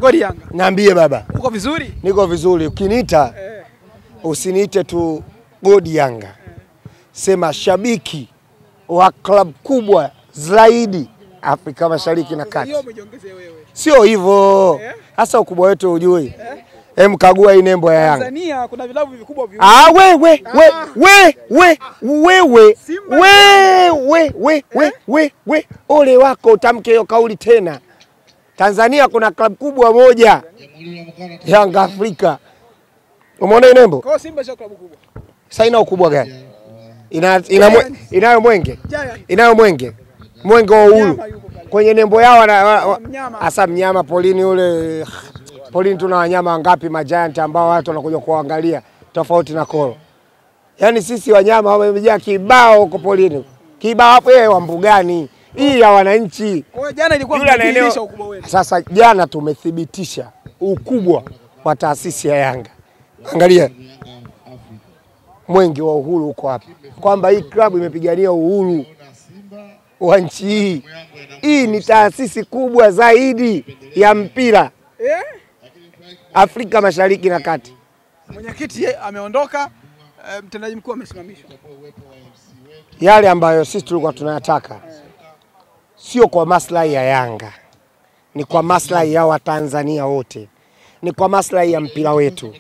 Goli Yanga. Niambie baba. Uko vizuri? Niko vizuri. Ukiniita usiniite tu Goli Yanga. Sema shabiki wa klabu kubwa zaidi Afrika Mashariki na Kati. Sio hivyo. Hasa ukubwa wetu ujui. Kagua hii nembo ya Yanga. Tanzania kuna vilabu vikubwa viwili. We. Ole wako utamke hiyo kauli tena. Tanzania kuna klabu kubwa moja. Yanga Afrika. Umeona hii nembo? Kwa Simba sio klabu kubwa. Sasa ina ukubwa gani? Inayo mwenge. Inayo mwenge. Mwenge wa uhuru. Kwenye nembo yao hasa mnyama polini ule. Polini tuna wanyama wangapi majiant ambao watu wanakuja kuangalia tofauti na koro. Yaani sisi wanyama wamejaa kibao huko polini. Kibao hapo wa mbugani. Hii ya wananchi. Kwa jana ilikuwa kudhihirisha ukubwa wetu. Sasa jana tumethibitisha ukubwa wa taasisi ya Yanga. Angalia. Mwenge wa uhuru uko hapa. Kwamba hii klabu imepigania uhuru wa nchi hii. Hii ni taasisi kubwa zaidi ya mpira Afrika Mashariki na Kati. Mwenyekiti ameondoka, mtendaji mkuu amesimamishwa. Yale ambayo sisi tulikuwa tunayataka sio kwa maslahi ya Yanga. Ni kwa maslahi ya Watanzania wote. Ni kwa maslahi ya mpira wetu.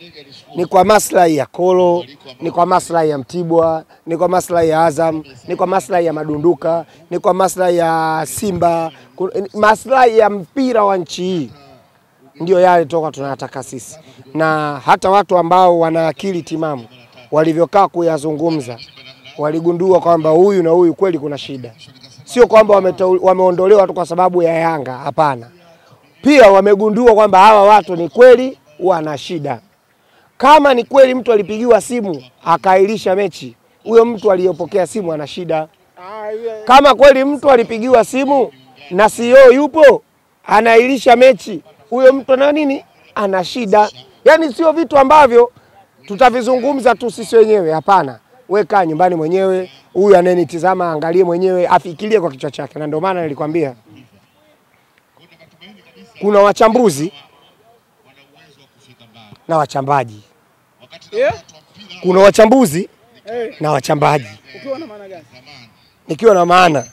Ni kwa maslahi ya Kolo, ni kwa maslahi ya Mtibwa, ni kwa maslahi ya Azam, ni kwa maslahi ya Madunduka, ni kwa maslahi ya Simba, maslahi ya mpira wa nchi hii. Ndio yale toka tunataka sisi. Na hata watu ambao wana akili timamu walivyokaa kuyazungumza waligundua kwamba huyu na huyu kweli kuna shida. Sio kwamba wameondolewa tu kwa sababu ya Yanga, hapana. Pia wamegundua kwamba hawa watu ni kweli wana shida. Kama ni kweli mtu alipigiwa simu akailisha mechi, huyo mtu aliyopokea simu ana shida. Kama kweli mtu alipigiwa simu na CEO yupo anailisha mechi, huyo mtu ana nini? Ana shida. Yaani sio vitu ambavyo tutavizungumza tu sisi wenyewe, hapana. Weka nyumbani mwenyewe, huyu anayenitazama angalie mwenyewe, afikirie kwa kichwa chake. Na ndio maana nilikwambia kuna wachambuzi na wachambaji. Kuna wachambuzi na wachambaji. Ukiwa na maana gani? Nikiwa na maana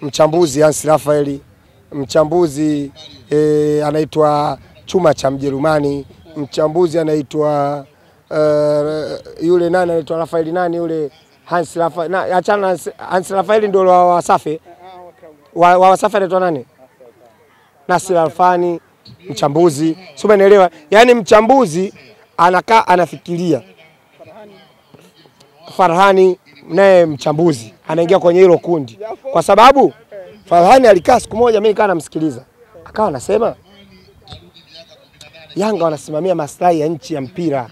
mchambuzi Hans Rafaeli, mchambuzi anaitwa Chuma cha Mjerumani, mchambuzi anaitwa yule nani anaitwa Rafaeli nani yule Hans Rafaeli, achana Hans Rafaeli ndio wa Wasafi. Wa Wasafi anaitwa nani? Nasir Alfani, mchambuzi. Sio, umeelewa? Yaani mchambuzi anakaa anafikiria. Farhani naye mchambuzi anaingia kwenye hilo kundi. Kwa sababu Farhani alikaa siku moja mimi nikaa namsikiliza. Akawa anasema Yanga wanasimamia maslahi ya nchi ya mpira.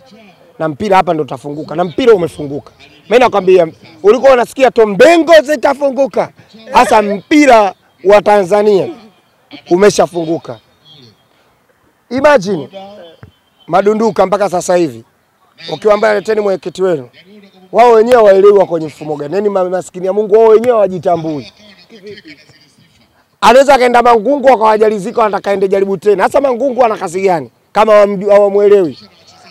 Na mpira hapa ndo utafunguka. Na mpira umefunguka. Mimi nakwambia ulikuwa unasikia Tombengo zitafunguka. Hasa mpira wa Tanzania umeshafunguka. Imagine Madunduka mpaka sasa hivi ukiwaambia leteni mwenyekiti wenu, wao wenyewe waelewa kwenye mfumo gani. Yaani maskini ya Mungu wao wenyewe wajitambui. Anaweza kaenda Mangungu akawajalizika anataka aende jaribu tena. Hasa Mangungu ana kasi gani kama hawamuelewi?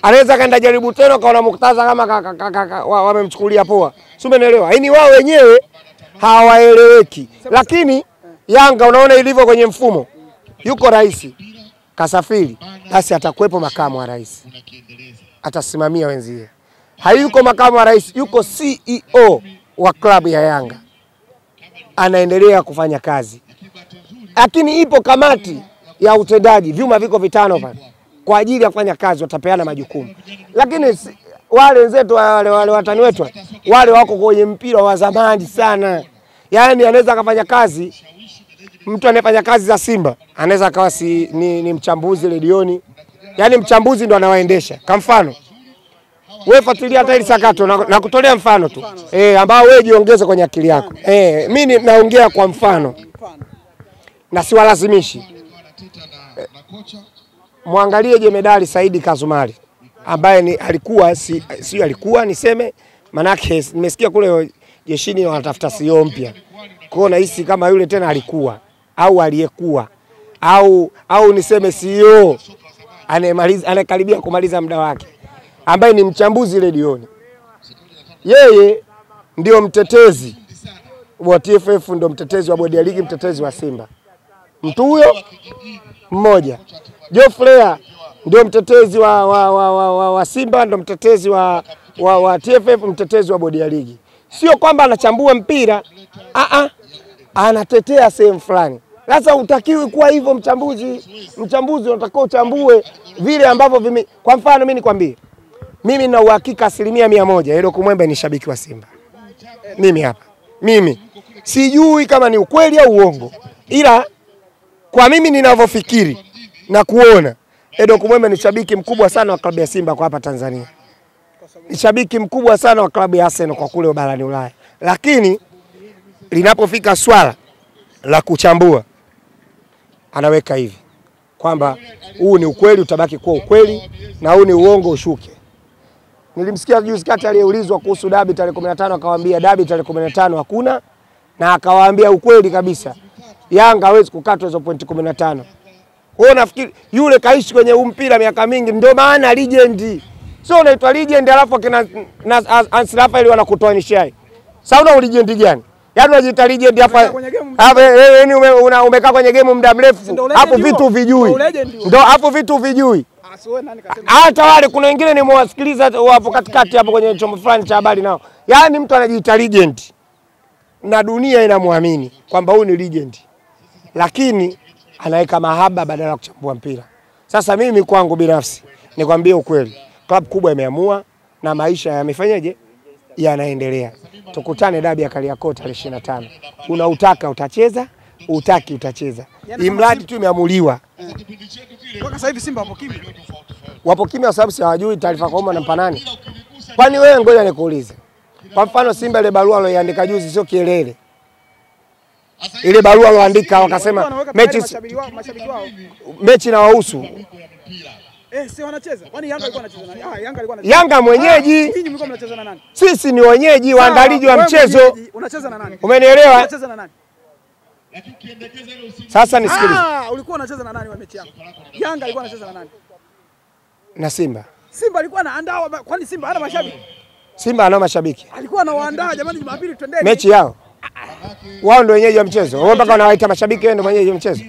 Anaweza kaenda jaribu tena kaona Muktaza kama wamemchukulia poa. Sio, umeelewa? Yaani wao wenyewe hawaeleweki. Lakini Yanga unaona ilivyo kwenye mfumo. Yuko rais kasafiri, basi atakuepo makamu wa rais. Atasimamia wenzie. Hayuko makamu wa rais, yuko CEO wa klabu ya Yanga. Anaendelea kufanya kazi. Lakini ipo kamati ya utendaji, vyuma viko 5 pale. Kwa ajili ya kufanya kazi watapeana majukumu. Lakini wale wenzetu wale watani wetu wale wako kwenye mpira wa zamani sana. Yaani anaweza akafanya kazi, mtu anayefanya kazi za Simba anaweza akawa ni mchambuzi redioni. Yaani mchambuzi ndo anawaendesha. Kwa mfano wewe fuatilia hata ile sakato na kutolea mfano tu. Ambao wewe jiongeze kwenye akili yako. Mimi naongea kwa mfano. Na siwalazimishi. Muangalie Jemedali Saidi Kazumari ambaye alikuwa niseme manake nimesikia kule jeshini wanatafuta CEO mpya. Kwa hiyo nahisi kama yule tena alikuwa au aliyekuwa au niseme CEO anakaribia kumaliza muda wake, ambaye ni mchambuzi redioni. Yeye ndio mtetezi wa TFF, ndio mtetezi wa bodi ya ligi, mtetezi wa Simba. Mtu huyo mmoja. Geoffrey ndio mtetezi wa Simba, ndio mtetezi wa TFF, mtetezi wa bodi ya ligi. Sio kwamba anachambua mpira, anatetea sehemu fulani. Sasa utakiwi kuwa hivyo mchambuzi unatakiwa uchambue vile ambavyo kwa mfano mimi nikwambie, mimi nina uhakika 100% Edo Kumwembe ni shabiki wa Simba. Mimi sijui kama ni ukweli au uongo, ila kwa mimi ninavyofikiri na kuona, Edo Kumwembe ni shabiki mkubwa sana wa klabu ya Simba kwa hapa Tanzania. Ni shabiki mkubwa sana wa klabu ya Arsenal kwa kule barani Ulaya. Lakini linapofika swala la kuchambua, anaweka hivi kwamba huu ni ukweli utabaki kuwa ukweli na huu ni uongo ushuke. Nilimsikia juzi kati aliyeulizwa kuhusu dabi tarehe 15, akawaambia dabi tarehe 15 hakuna, na akawaambia ukweli kabisa, Yanga hawezi kukatwa hizo pointi 15. Wewe nafikiri yule kaishi kwenye mpira miaka mingi, ndio maana legend. Sio unaitwa legend alafu kina Ansel Rafael wanakutoa nishai. Sasa una legend gani? Yaani unajiita legend hapa. Yaani umekaa kwenye game muda mrefu, hapo vitu vijui. Ndio hapo vitu vijui. Hata wale kuna wengine nimewasikiliza wapo katikati hapo kwenye chombo fulani cha habari nao. Yaani mtu anajiita legend na dunia inamwamini kwamba huyu ni legend, lakini anaweka mahaba badala ya kuchambua mpira. Sasa mimi kwangu binafsi nikwambie ukweli, klabu kubwa imeamua na maisha yamefanyaje, yanaendelea. Tukutane dabi ya Kariakoo tarehe 25. Unautaka utacheza, utaki utacheza. Imradi tu imeamuliwa. Kwa sasa hivi Simba wapo kimya. Wapo kimya kwa sababu si hawajui taarifa kwa umma na mpanani. Kwani wewe ngoja nikuulize. Kwa mfano Simba ile barua aliyoandika juzi sio kielele. Ile barua aliyoandika wakasema mechi na wahusu. Si wanacheza. Kwani Yanga alikuwa anacheza nani? Yanga alikuwa anacheza. Yanga mwenyeji. Ninyi mlikuwa mnacheza na nani? Sisi ni wenyeji waandaliji wa mchezo. Unacheza na nani? Umenielewa? Unacheza na nani? Sasa nisikilize. Ulikuwa unacheza na nani wa mechi yako? Yanga alikuwa anacheza na nani? Na Simba. Simba alikuwa anaandaa, kwani Simba hana mashabiki? Simba ana mashabiki. Alikuwa anawaandaa, jamani, Jumapili twendeni. Mechi yao. Wao ndio wenyeji wa mchezo. Wao mpaka wanawaita mashabiki, wao ndio wenyeji wa mchezo.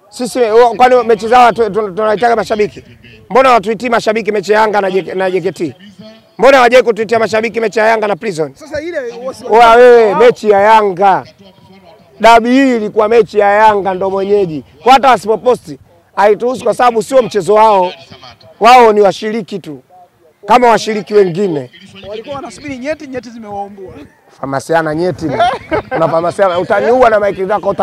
Sisi kwani mechi zao tunawaita mashabiki? Mbona watuitii mashabiki mechi ya Yanga na JKT? Mbona hawaje kutuitia mashabiki mechi ya Yanga na Prison? Sasa ile wewe mechi ya Yanga. Dabi hii ilikuwa mechi ya Yanga ndio mwenyeji. Kwa hata wasipoposti haituhusu kwa sababu sio mchezo wao. Wao ni washiriki tu. Kama washiriki wengine. Walikuwa wanasubiri nyeti zimewaumbua. Famasiana nyeti. Una famasiana utaniua na maiki zako.